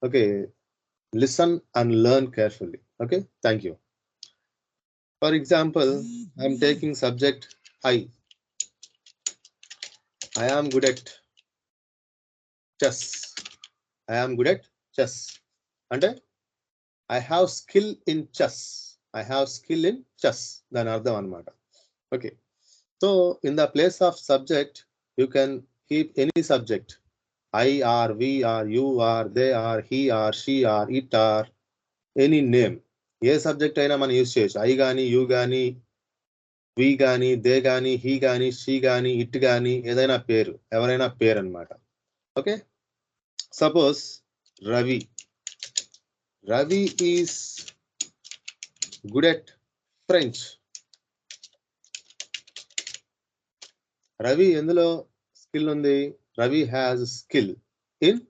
okay, listen and learn carefully. Okay, thank you. For example, I'm taking subject I. I am good at chess. I am good at chess. And I have skill in chess. I have skill in chess. Then ardham anamata. Okay. So in the place of subject, you can keep any subject. I or we or you or they or he or she or it or any name. A subject అయినా మనం use చేయొచ్చు. I కానీ, you కానీ, వి కానీ, they కానీ, he కానీ, she కానీ, it కానీ, ఏదైనా పేరు, ఎవరైనా పేరు అనమాట. Okay, suppose Ravi. Ravi is good at French. Ravi ఎందులో స్కిల్ ఉంది? Ravi has skill in